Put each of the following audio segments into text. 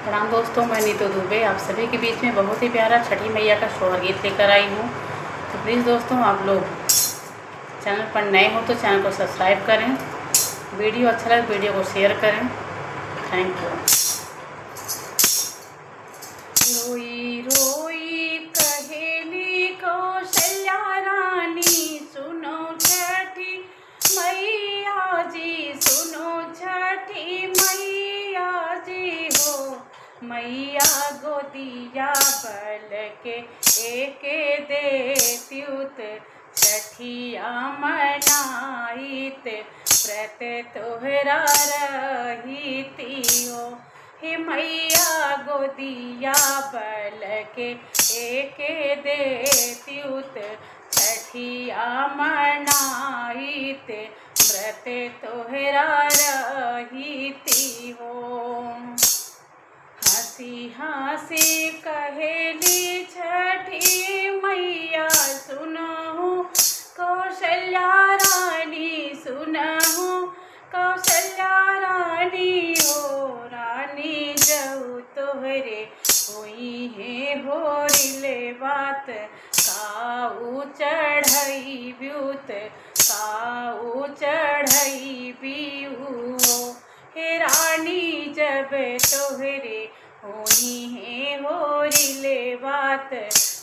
प्रणाम दोस्तों, मैं नीतू दुबे आप सभी के बीच में बहुत ही प्यारा छठी मैया का सोहर गीत लेकर आई हूँ। तो प्लीज़ दोस्तों, आप लोग चैनल पर नए हो तो चैनल को सब्सक्राइब करें, वीडियो अच्छा लगे वीडियो को शेयर करें। Thank you. रोई रोई कहेली कौशल्या रानी, सुनो छठी मैया जी, सुनो छठी मैया जी हो। मैया गोदिया बल के एक देत्युत, छठिया मनाइत व्रत तोहरा रहीती हो। हे मैया गोदिया बल के एक देत्युत, छठिया मनाइत व्रत तोहरा रहीती हो। हंसी हंसी कहेली छठी मैया, सुनहु कौशल्या रानी, सुनहु कौशल्या रानी हो। रानी जऊ तोहरे हुई है होरिले बात, काऊ चढ़ई ब्यूत, काऊ चढ़ई बियू। हे रानी जब तोहरे होई है होरिले बात,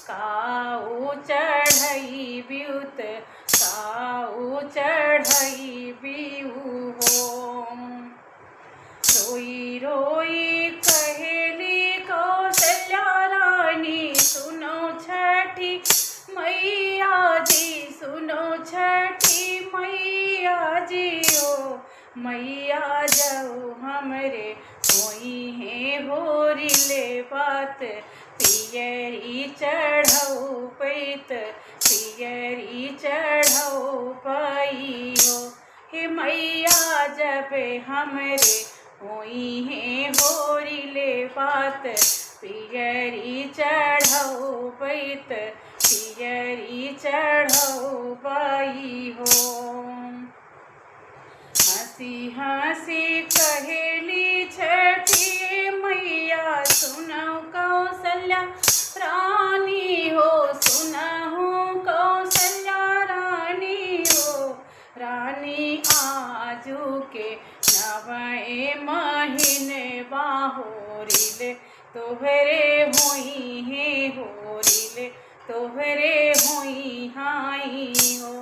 काऊ चढ़ई ब्यूत, काऊ चढ़ई बियू हो। रोई रोई कहेली कौशल्या रानी, सुनो छठी मैया जी, सुनो छठी मैया जी ओ। मैया जाओ हमरे होई है होरिले बात, पियरी चढ़ऊ पैत, पियरी चढ़ऊ पाई हो। हे मैया जब हमरे होई है होरिले बात, पियरी चढ़ऊ पैत, पियरी चढ़ऊ पाई हो। हंसी हंसी कहेली छठी मैया, सुनहु कौशल्या रानी हो, सुनहु कौशल्या रानी हो। रानी आजू के नवए महीने बाहोरिले तोहरे होई है होरिले, तोहरे होई हाई हो।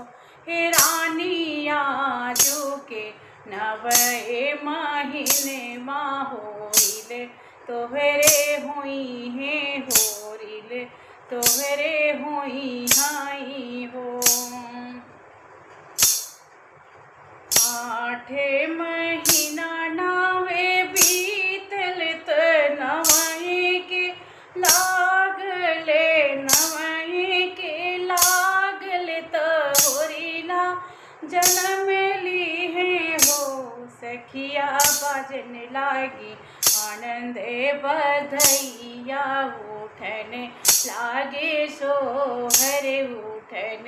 हे रानी आजू के नवए महीने माहोरिले तोहरे हुई है होरिले, तोहरे हुई हाई हो। आठे महीना नावे बीतल त नवहे के लागले, नवहे के लागले त होरिला जन्म ली है हो। सखिया बाजन लागी आनंद बधैया, उठन लागे सोहर, उठन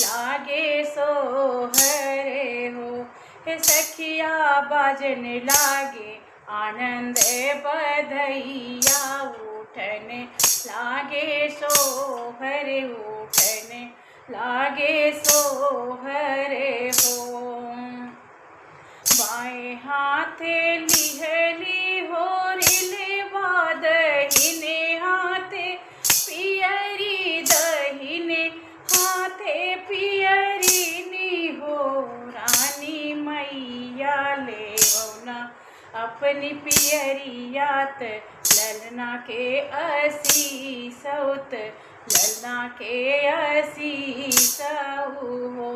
लागे सोहर हो। हे सखिया बाजन लागे आनंद बधैया, उठन लागे सोहर, उठन लागे सोहर हो। बाएं हाथे लिहली होरिले बाद, हिने हाथे पियरी दहिने हाथे पियरी नी हो। रानी मैया लेवना अपनी पियरियात, ललना के असी सौत, ललना के असी सऊ हो।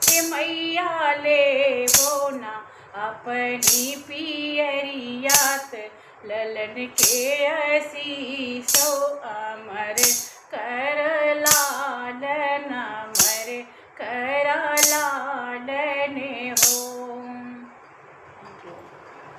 हे मैया लेवो ना अपनी पियरियात, ललन के असी